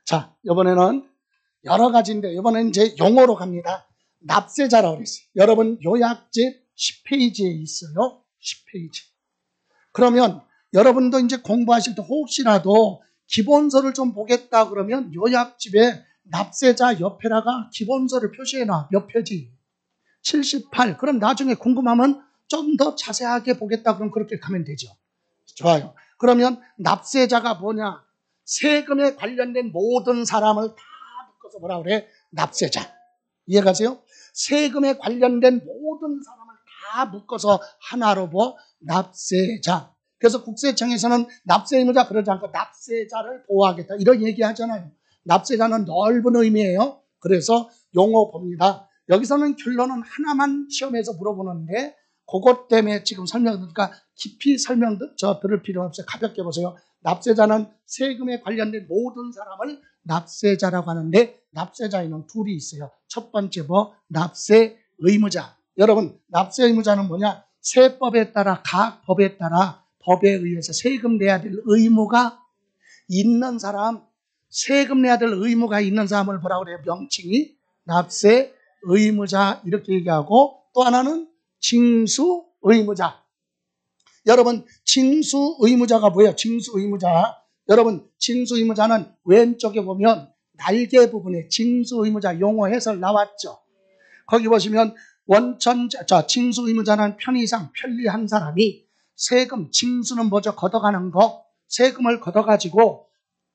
자, 이번에는 여러 가지인데 이번에는 이제 용어로 갑니다. 납세자라고 그랬어요. 여러분 요약집 10페이지에 있어요. 10페이지. 그러면 여러분도 이제 공부하실 때 혹시라도 기본서를 좀 보겠다 그러면 요약집에 납세자 옆에다가 기본서를 표시해놔. 몇 표지? 78. 그럼 나중에 궁금하면 좀 더 자세하게 보겠다 그럼 그렇게 가면 되죠. 좋아요. 그러면 납세자가 뭐냐? 세금에 관련된 모든 사람을 다 묶어서 뭐라 그래? 납세자. 이해가세요? 세금에 관련된 모든 사람을 다 묶어서 하나로 뭐? 납세자. 그래서 국세청에서는 납세 의무자 그러지 않고 납세자를 보호하겠다 이런 얘기 하잖아요. 납세자는 넓은 의미예요. 그래서 용어 봅니다. 여기서는 결론은 하나만 시험에서 물어보는데 그것 때문에 지금 설명드리니까 깊이 들을 필요 없어요. 가볍게 보세요. 납세자는 세금에 관련된 모든 사람을 납세자라고 하는데 납세자에는 둘이 있어요. 첫 번째 뭐? 납세 의무자. 여러분 납세 의무자는 뭐냐? 세법에 따라 각 법에 따라 법에 의해서 세금 내야 될 의무가 있는 사람, 세금 내야 될 의무가 있는 사람을 뭐라고 그래요? 명칭이 납세 의무자 이렇게 얘기하고 또 하나는 징수 의무자. 여러분 징수 의무자가 뭐예요? 징수 의무자. 여러분 징수 의무자는 왼쪽에 보면 날개 부분에 징수 의무자 용어 해설 나왔죠. 거기 보시면 징수 의무자는 편의상 편리한 사람이 세금, 징수는 뭐죠? 걷어가는 거. 세금을 걷어가지고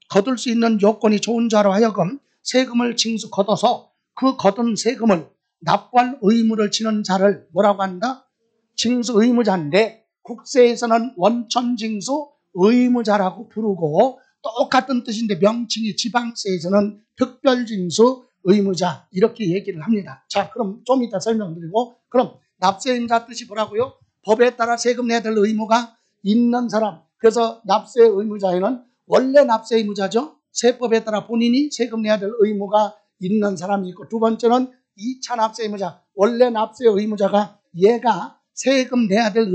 거둘 수 있는 요건이 좋은 자로 하여금 세금을 걷어서 그 거둔 세금을 납부할 의무를 지는 자를 뭐라고 한다? 징수 의무자인데 국세에서는 원천징수 의무자라고 부르고 똑같은 뜻인데 명칭이 지방세에서는 특별징수 의무자 이렇게 얘기를 합니다. 자, 그럼 좀 이따 설명드리고 그럼 납세 의무자 뜻이 뭐라고요? 법에 따라 세금 내야 될 의무가 있는 사람. 그래서 납세 의무자에는 원래 납세 의무자죠. 세법에 따라 본인이 세금 내야 될 의무가 있는 사람이 있고 두 번째는 2차 납세 의무자. 원래 납세 의무자가 얘가 세금 내야 될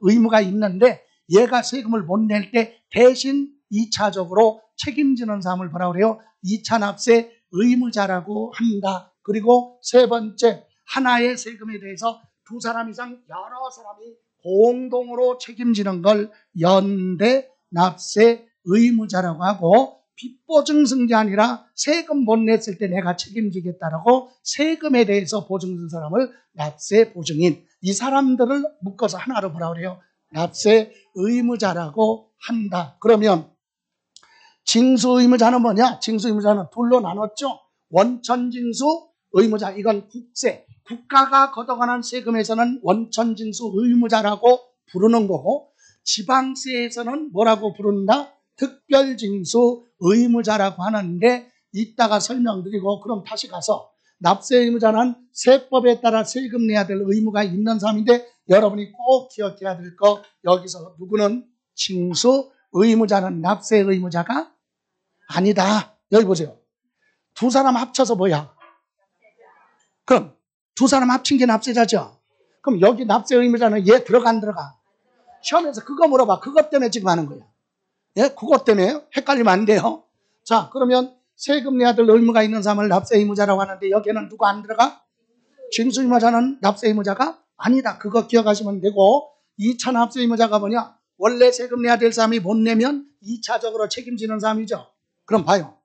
의무가 있는데 얘가 세금을 못 낼 때 대신 2차적으로 책임지는 사람을 뭐라고 그래요? 2차 납세 의무자라고 합니다. 그리고 세 번째, 하나의 세금에 대해서 두 사람 이상 여러 사람이 공동으로 책임지는 걸 연대 납세 의무자라고 하고 빚보증승자 아니라 세금 못 냈을 때 내가 책임지겠다라고 세금에 대해서 보증진 사람을 납세 보증인 이 사람들을 묶어서 하나로 뭐라고 그래요? 납세 의무자라고 한다. 그러면 징수 의무자는 뭐냐? 징수 의무자는 둘로 나눴죠. 원천징수 의무자 이건 국세 국가가 걷어가는 세금에서는 원천징수 의무자라고 부르는 거고 지방세에서는 뭐라고 부른다? 특별징수 의무자라고 하는데 이따가 설명드리고 그럼 다시 가서 납세 의무자는 세법에 따라 세금 내야 될 의무가 있는 사람인데 여러분이 꼭 기억해야 될 거 여기서 누구는 징수 의무자는 납세 의무자가 아니다. 여기 보세요. 두 사람 합쳐서 뭐야? 그럼 두 사람 합친 게 납세자죠. 그럼 여기 납세 의무자는 얘 들어가 안 들어가? 시험에서 그거 물어봐. 그것 때문에 지금 하는 거야. 예? 그것 때문에 헷갈리면 안 돼요. 자, 그러면 세금 내야 될 의무가 있는 사람을 납세 의무자라고 하는데 여기에는 누가 안 들어가? 징수 의무자는 납세 의무자가 아니다. 그거 기억하시면 되고 2차 납세 의무자가 뭐냐? 원래 세금 내야 될 사람이 못 내면 2차적으로 책임지는 사람이죠. 그럼 봐요.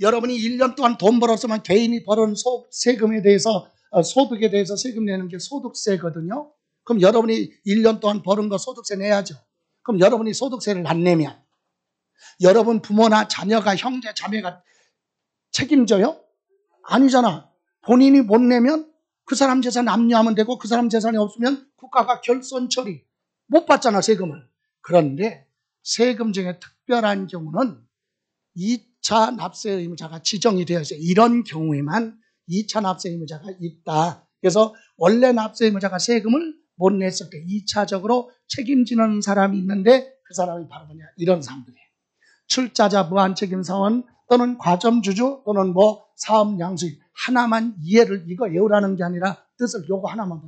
여러분이 1년 동안 돈 벌었으면 개인이 벌은 세금에 대해서 소득에 대해서 세금 내는 게 소득세거든요. 그럼 여러분이 1년 동안 벌은 거 소득세 내야죠. 그럼 여러분이 소득세를 안 내면 여러분 부모나 자녀가 형제 자매가 책임져요? 아니잖아. 본인이 못 내면 그 사람 재산 압류하면 되고 그 사람 재산이 없으면 국가가 결손 처리 못 받잖아 세금을. 그런데 세금 중에 특별한 경우는 2차 납세 의무자가 지정이 되어 있어요. 이런 경우에만 2차 납세 의무자가 있다. 그래서 원래 납세 의무자가 세금을 못 냈을 때 2차적으로 책임지는 사람이 있는데 그 사람이 바로 뭐냐? 이런 사람들이에요. 출자자 무한책임사원 또는 과점주주 또는 뭐 사업양수인 하나만 이해를 이거 외우라는 게 아니라 뜻을 요거 하나만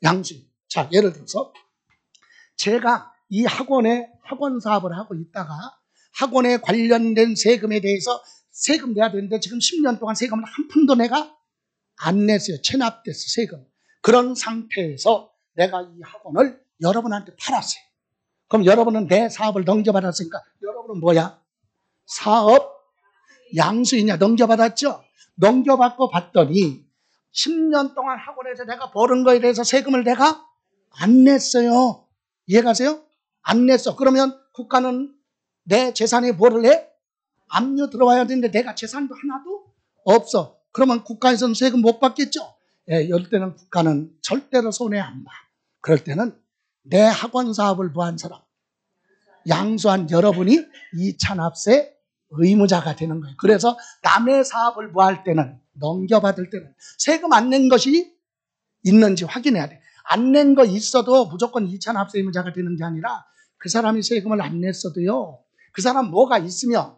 사업양수인. 자, 예를 들어서 제가 이 학원에 학원 사업을 하고 있다가 학원에 관련된 세금에 대해서 세금 내야 되는데 지금 10년 동안 세금을 한 푼도 내가 안 냈어요. 체납됐어, 세금. 그런 상태에서 내가 이 학원을 여러분한테 팔았어요. 그럼 여러분은 내 사업을 넘겨받았으니까 여러분은 뭐야? 사업 양수이냐? 넘겨받았죠? 넘겨받고 봤더니 10년 동안 학원에서 내가 버는 거에 대해서 세금을 내가 안 냈어요. 이해가세요? 안 냈어. 그러면 국가는 내 재산에 뭐를 해? 압류 들어와야 되는데 내가 재산도 하나도 없어. 그러면 국가에서는 세금 못 받겠죠? 예, 이럴 때는 국가는 절대로 손해 안 봐. 그럴 때는 내 학원 사업을 부한 사람, 양수한 여러분이 2차 납세 의무자가 되는 거예요. 그래서 남의 사업을 부할 때는, 넘겨받을 때는 세금 안 낸 것이 있는지 확인해야 돼. 안 낸 거 있어도 무조건 2차 납세 의무자가 되는 게 아니라 그 사람이 세금을 안 냈어도요. 그 사람 뭐가 있으면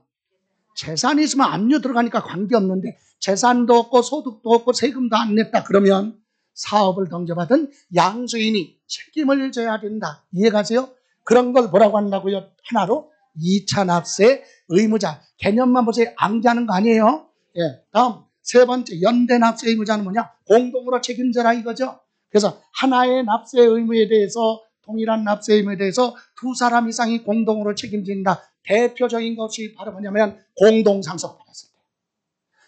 재산이 있으면 압류 들어가니까 관계없는데 재산도 없고 소득도 없고 세금도 안 냈다 그러면 사업을 넘겨받은 양수인이 책임을 져야 된다. 이해가세요? 그런 걸 뭐라고 한다고요? 하나로 2차 납세 의무자. 개념만 보세요. 암기하는 거 아니에요? 예. 다음 세 번째 연대 납세 의무자는 뭐냐? 공동으로 책임져라 이거죠. 그래서 하나의 납세 의무에 대해서 동일한 납세 의무에 대해서 두 사람 이상이 공동으로 책임진다. 대표적인 것이 바로 뭐냐면 공동상속 받았을 때.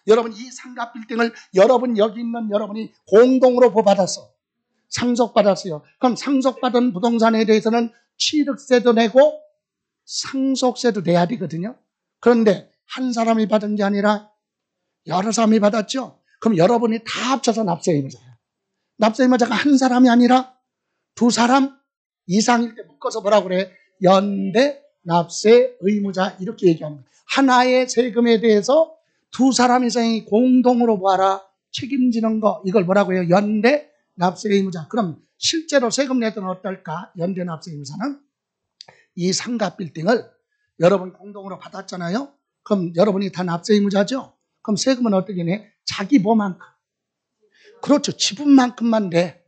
여러분 이 상가 빌딩을 여러분 여기 있는 여러분이 공동으로 받아서 상속받았어요. 그럼 상속받은 부동산에 대해서는 취득세도 내고 상속세도 내야 되거든요. 그런데 한 사람이 받은 게 아니라 여러 사람이 받았죠. 그럼 여러분이 다 합쳐서 납세 의무자예요. 납세 의무자가 한 사람이 아니라 두 사람 이상일 때 묶어서 뭐라고 그래? 연대 납세 의무자 이렇게 얘기합니다. 하나의 세금에 대해서 두 사람 이상이 공동으로 보아라 책임지는 거 이걸 뭐라고 해요? 연대 납세 의무자. 그럼 실제로 세금 내던 어떨까? 연대 납세 의무자는 이 상가 빌딩을 여러분 공동으로 받았잖아요. 그럼 여러분이 다 납세 의무자죠. 그럼 세금은 어떻게 내? 자기 뭐만큼. 그렇죠. 지분만큼만 내.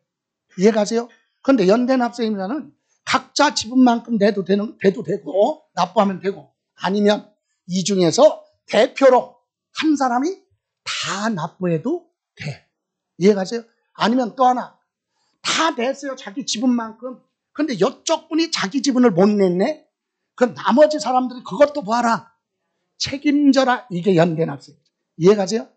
이해가세요? 그런데 연대 납세 의무자는 각자 지분만큼 내도 되고 납부하면 되고 아니면 이 중에서 대표로 한 사람이 다 납부해도 돼. 이해가세요? 아니면 또 하나 다 냈어요. 자기 지분만큼. 근데 이쪽 분이 자기 지분을 못 냈네. 그럼 나머지 사람들이 그것도 봐라. 책임져라. 이게 연대 납세. 이해가세요?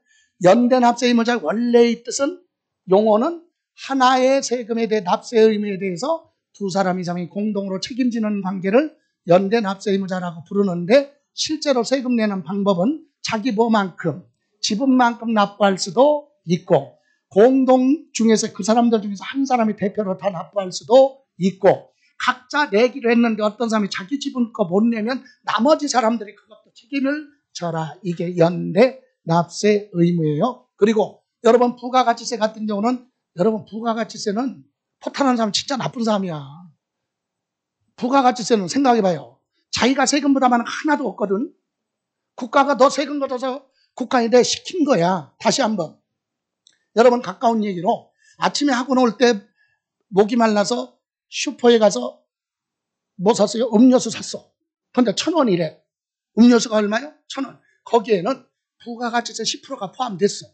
연대 납세 의무자의 원래의 뜻은 용어는 하나의 세금에 대해 납세 의무에 대해서 두 사람 이상이 공동으로 책임지는 관계를 연대 납세 의무자라고 부르는데 실제로 세금 내는 방법은 자기 뭐만큼 지분만큼 납부할 수도 있고 공동 중에서 그 사람들 중에서 한 사람이 대표로 다 납부할 수도 있고 각자 내기로 했는데 어떤 사람이 자기 지분 거 못 내면 나머지 사람들이 그것도 책임을 져라. 이게 연대 납세 의무예요. 그리고 여러분 부가가치세 같은 경우는 여러분 부가가치세는 포탈하는 사람 진짜 나쁜 사람이야. 부가가치세는 생각해봐요. 자기가 세금 부담하는 거 하나도 없거든. 국가가 너 세금 걷어서 국가에 대해 시킨 거야. 다시 한번. 여러분 가까운 얘기로 아침에 학원 올 때 목이 말라서 슈퍼에 가서 뭐 샀어요? 음료수 샀어. 근데 1,000원이래. 음료수가 얼마요? 1,000원. 거기에는 부가가치세 10%가 포함됐어.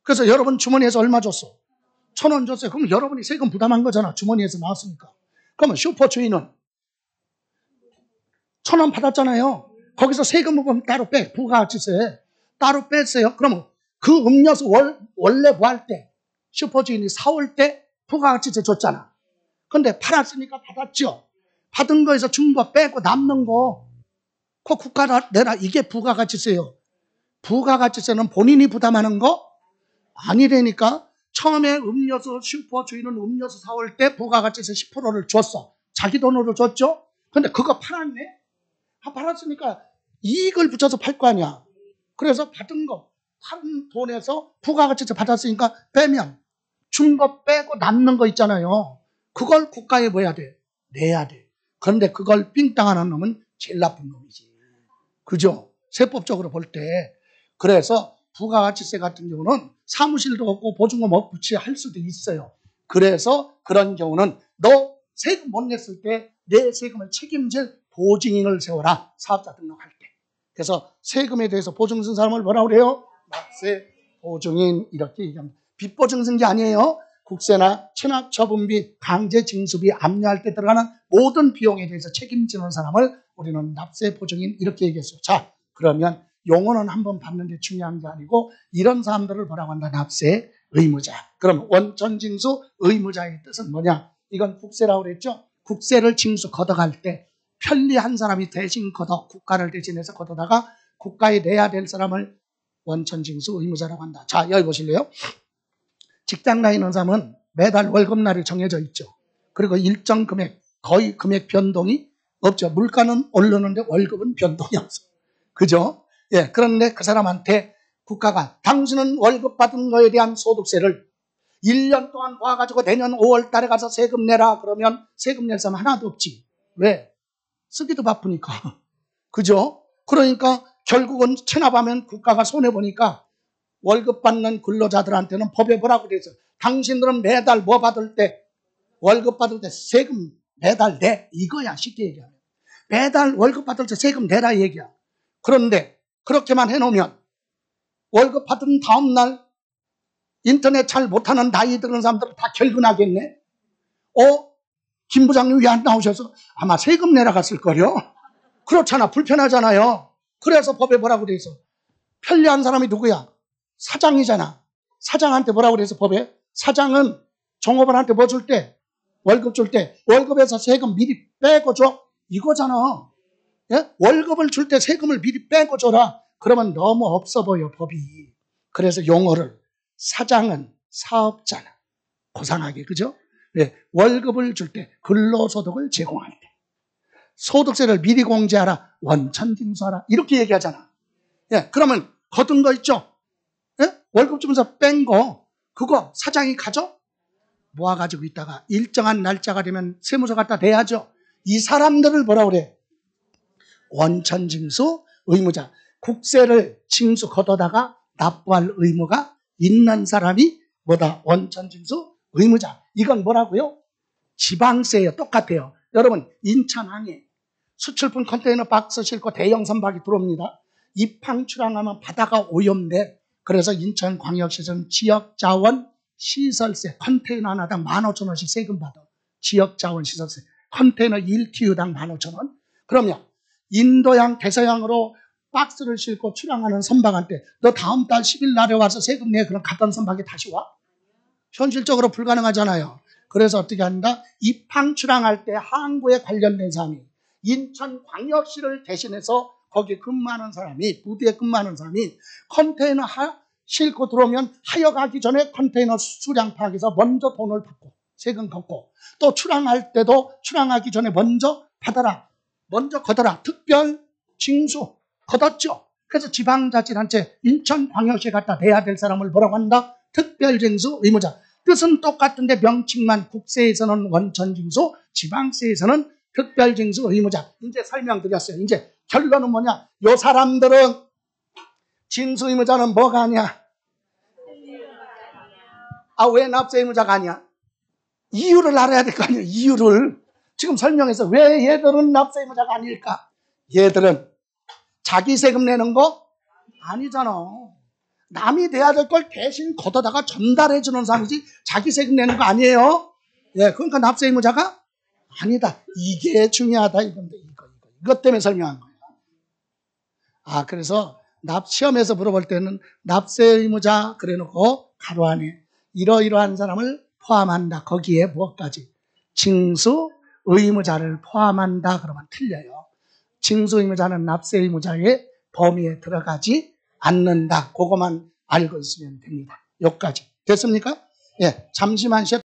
그래서 여러분 주머니에서 얼마 줬어? 1,000원 줬어요. 그럼 여러분이 세금 부담한 거잖아. 주머니에서 나왔으니까. 그러면 슈퍼 주인은 1,000원 받았잖아요. 거기서 세금 부분 따로 빼. 부가가치세 따로 뺐어요. 그러면 그 음료수 원래 구할 때 슈퍼 주인이 사올 때 부가가치세 줬잖아. 근데 팔았으니까 받았죠. 받은 거에서 준 거 빼고 남는 거 그 국가가 내라. 이게 부가가치세예요. 부가가치세는 본인이 부담하는 거 아니라니까. 처음에 음료수 슈퍼 주인은 음료수 사올 때 부가가치세 10%를 줬어. 자기 돈으로 줬죠. 근데 그거 팔았네. 팔았으니까 이익을 붙여서 팔 거 아니야. 그래서 받은 거 판 돈에서 부가가치세 받았으니까 빼면 준 거 빼고 남는 거 있잖아요. 그걸 국가에 뭐 해야 돼? 내야 돼. 그런데 그걸 삥땅하는 놈은 제일 나쁜 놈이지. 그죠? 세법적으로 볼 때. 그래서 부가가치세 같은 경우는 사무실도 없고 보증금 없이 할 수도 있어요. 그래서 그런 경우는 너 세금 못 냈을 때 내 세금을 책임질 보증인을 세워라. 사업자 등록할 때. 그래서 세금에 대해서 보증 쓴 사람을 뭐라고 그래요? 납세 보증인 이렇게 얘기합니다. 빚보증 쓴 게 아니에요. 국세나 체납처분비, 강제징수비, 압류할 때 들어가는 모든 비용에 대해서 책임지는 사람을 우리는 납세 보증인 이렇게 얘기했어요. 자, 그러면 용어는 한번 봤는데 중요한 게 아니고 이런 사람들을 뭐라고 한다? 납세 의무자. 그럼 원천징수 의무자의 뜻은 뭐냐? 이건 국세라고 그랬죠? 국세를 징수 걷어갈 때 편리한 사람이 대신 걷어 국가를 대신해서 걷어다가 국가에 내야 될 사람을 원천징수 의무자라고 한다. 자, 여기 보실래요? 직장 다니는 사람은 매달 월급날이 정해져 있죠. 그리고 일정 금액, 거의 금액 변동이 없죠. 물가는 오르는데 월급은 변동이 없어요. 그죠? 예, 그런데 그 사람한테 국가가 당신은 월급 받은 거에 대한 소득세를 1년 동안 모아가지고 내년 5월 달에 가서 세금 내라 그러면 세금 낼 사람 하나도 없지. 왜? 쓰기도 바쁘니까. 그죠? 그러니까 결국은 체납하면 국가가 손해보니까 월급 받는 근로자들한테는 법에 뭐라고 돼 있어요? 당신들은 매달 뭐 받을 때 월급 받을 때 세금 매달 내 이거야. 쉽게 얘기하면 매달 월급 받을 때 세금 내라 얘기야. 그런데 그렇게만 해놓으면 월급 받은 다음날 인터넷 잘 못하는 나이 드는 사람들은 다 결근하겠네. 김 부장님 왜 안 나오셔서? 아마 세금 내라 갔을 거요. 그렇잖아. 불편하잖아요. 그래서 법에 뭐라고 돼 있어? 편리한 사람이 누구야? 사장이잖아. 사장한테 뭐라고 그래서 법에? 사장은 종업원한테 뭐 줄 때? 월급 줄 때 월급에서 세금 미리 빼고 줘. 이거잖아. 예? 월급을 줄 때 세금을 미리 빼고 줘라. 그러면 너무 없어 보여 법이. 그래서 용어를 사장은 사업자나 고상하게 그죠? 예, 월급을 줄 때 근로소득을 제공할 때 소득세를 미리 공제하라. 원천징수하라. 이렇게 얘기하잖아. 예, 그러면 거둔 거 있죠? 예? 월급 주면서 뺀 거 그거 사장이 가져? 모아가지고 있다가 일정한 날짜가 되면 세무서 갖다 내야죠. 이 사람들을 뭐라 그래? 원천징수 의무자. 국세를 징수 걷어다가 납부할 의무가 있는 사람이 뭐다? 원천징수 의무자. 이건 뭐라고요? 지방세예요. 똑같아요. 여러분 인천항에 수출품 컨테이너 박스 싣고 대형 선박이 들어옵니다. 입항 출항하면 바다가 오염돼. 그래서 인천광역시에서는 지역자원 시설세 컨테이너 하나당 15,000원씩 세금 받아. 지역자원 시설세 컨테이너 1TU당 15,000원. 그러면 인도양 대서양으로 박스를 싣고 출항하는 선박한테 너 다음 달 10일 날에 와서 세금 내. 그럼 갔던 선박이 다시 와? 현실적으로 불가능하잖아요. 그래서 어떻게 한다? 입항 출항할 때 항구에 관련된 사람이 인천광역시를 대신해서 거기 근무하는 사람이 부두에 근무하는 사람이 컨테이너 싣고 들어오면 하여가기 전에 컨테이너 수량 파악해서 먼저 돈을 받고 세금 걷고 또 출항할 때도 출항하기 전에 먼저 받아라. 먼저 걷어라. 특별 징수 걷었죠. 그래서 지방자치단체 인천광역시에 갖다 내야 될 사람을 뭐라고 한다? 특별징수 의무자. 뜻은 똑같은데 명칭만 국세에서는 원천징수, 지방세에서는 특별징수 의무자. 이제 설명드렸어요. 이제 결론은 뭐냐? 요 사람들은 징수 의무자는 뭐가 아니야? 왜 납세 의무자가 아니야? 이유를 알아야 될 거 아니에요. 이유를. 지금 설명해서 왜 얘들은 납세 의무자가 아닐까? 얘들은 자기 세금 내는 거 아니잖아. 남이 내야 될 걸 대신 걷어다가 전달해 주는 사람이지 자기 세금 내는 거 아니에요. 예, 그러니까 납세 의무자가 아니다. 이게 중요하다 이건데 이것 때문에 설명한 거예요. 그래서 시험에서 물어볼 때는 납세 의무자 그래놓고 가로 안에 이러이러한 사람을 포함한다. 거기에 무엇까지? 징수 의무자를 포함한다. 그러면 틀려요. 징수 의무자는 납세 의무자의 범위에 들어가지 않는다. 그것만 알고 있으면 됩니다. 여기까지. 됐습니까? 예, 잠시만 쉬었다.